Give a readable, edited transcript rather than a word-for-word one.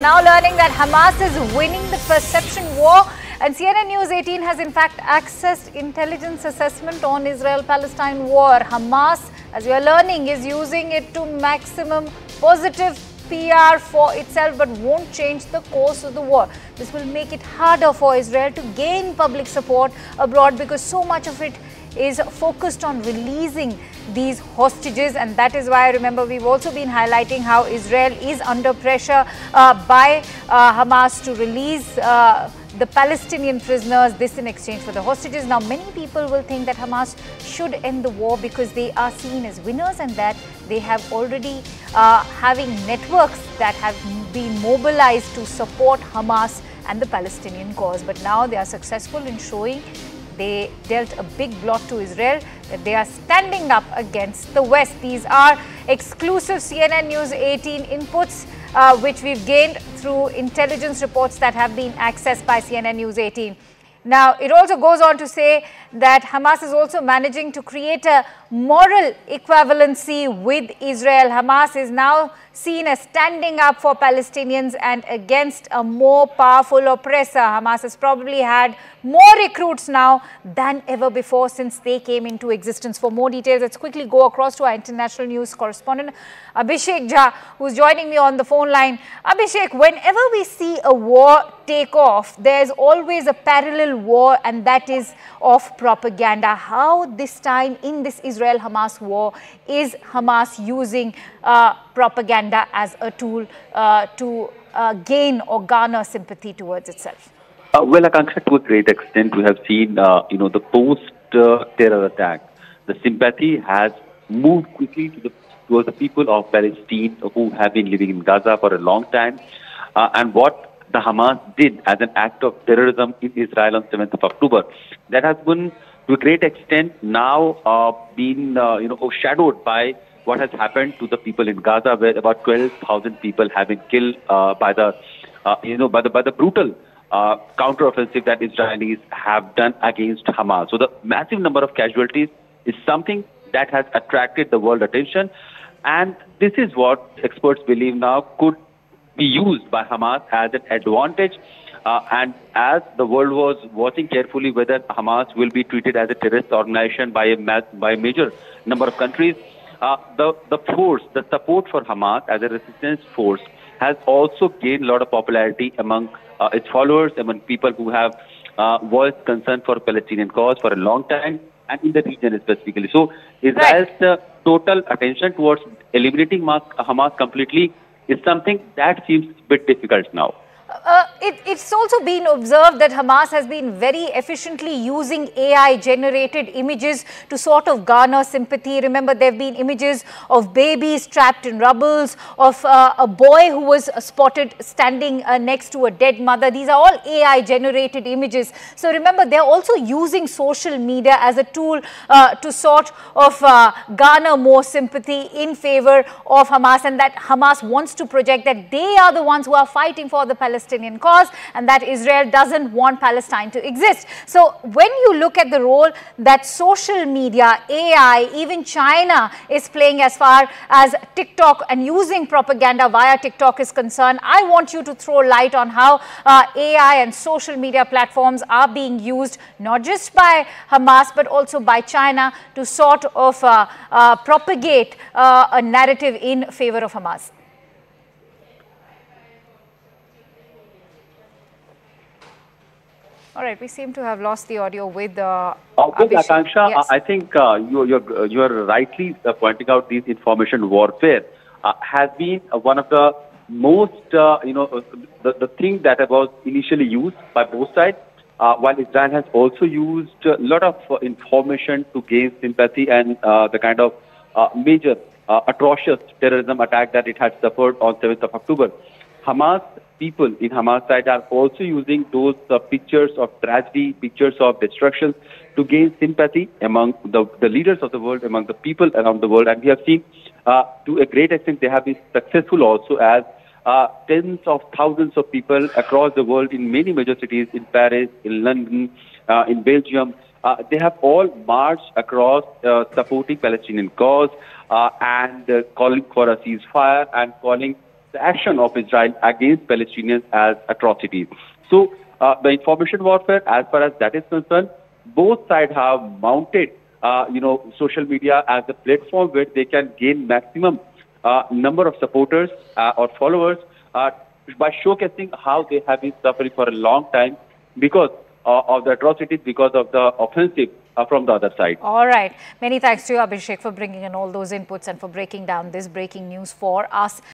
Now learning that Hamas is winning the perception war, and CNN News 18 has in fact accessed intelligence assessment on Israel-Palestine war. Hamas, as we are learning, is using it to maximum positive PR for itself but won't change the course of the war. This will make it harder for Israel to gain public support abroad because so much of it is focused on releasing these hostages, and that is why, remember, we've also been highlighting how Israel is under pressure by Hamas to release the Palestinian prisoners, this in exchange for the hostages. Now, many people will think that Hamas should end the war because they are seen as winners and that they have already having networks that have been mobilized to support Hamas and the Palestinian cause. But now they are successful in showing they dealt a big blow to Israel, that they are standing up against the West. These are exclusive CNN News 18 inputs which we've gained through intelligence reports that have been accessed by CNN News 18. Now, it also goes on to say that Hamas is also managing to create a moral equivalency with Israel. Hamas is now seen as standing up for Palestinians and against a more powerful oppressor. Hamas has probably had more recruits now than ever before since they came into existence. For more details, let's quickly go across to our international news correspondent, Abhishek Jha, who's joining me on the phone line. Abhishek, whenever we see a war take off, there's always a parallel war, and that is of propaganda. How this time in this Israel-Hamas war is Hamas using propaganda as a tool to gain or garner sympathy towards itself? Well, Akanksha, to a great extent, we have seen, the post-terror attack. The sympathy has moved quickly towards the people of Palestine who have been living in Gaza for a long time. And what the Hamas did as an act of terrorism in Israel on 7th of October, that has been, to a great extent, now been, overshadowed by what has happened to the people in Gaza, where about 12,000 people have been killed by the brutal counteroffensive that Israelis have done against Hamas. So the massive number of casualties is something that has attracted the world attention, and this is what experts believe now could be used by Hamas as an advantage. And as the world was watching carefully whether Hamas will be treated as a terrorist organization by a major number of countries, the support for Hamas as a resistance force has also gained a lot of popularity among its followers, among people who have voiced concern for Palestinian cause for a long time, and in the region specifically. So Israel's total attention towards eliminating Hamas completely is something that seems a bit difficult now. It's also been observed that Hamas has been very efficiently using AI-generated images to sort of garner sympathy. Remember, there have been images of babies trapped in rubbles, of a boy who was spotted standing next to a dead mother. These are all AI-generated images. So remember, they're also using social media as a tool to sort of garner more sympathy in favor of Hamas, and that Hamas wants to project that they are the ones who are fighting for the Palestinian cause and that Israel doesn't want Palestine to exist. So when you look at the role that social media, AI, even China is playing as far as TikTok and using propaganda via TikTok is concerned, I want you to throw light on how AI and social media platforms are being used not just by Hamas but also by China to sort of propagate a narrative in favor of Hamas. All right, we seem to have lost the audio with Akanksha, yes. I think you are rightly pointing out these information warfare has been one of the most, the thing that was initially used by both sides, while Israel has also used a lot of information to gain sympathy and the kind of major atrocious terrorism attack that it had suffered on 7th of October. Hamas people in Hamas side are also using those pictures of tragedy, pictures of destruction to gain sympathy among the leaders of the world, among the people around the world. And we have seen to a great extent they have been successful also, as tens of thousands of people across the world in many major cities, in Paris, in London, in Belgium, they have all marched across supporting Palestinian cause and calling for a ceasefire and calling the action of Israel against Palestinians as atrocities. So the information warfare, as far as that is concerned, both sides have mounted, social media as a platform where they can gain maximum number of supporters or followers by showcasing how they have been suffering for a long time because of the atrocities, because of the offensive from the other side. All right. Many thanks to you, Abhishek, for bringing in all those inputs and for breaking down this breaking news for us.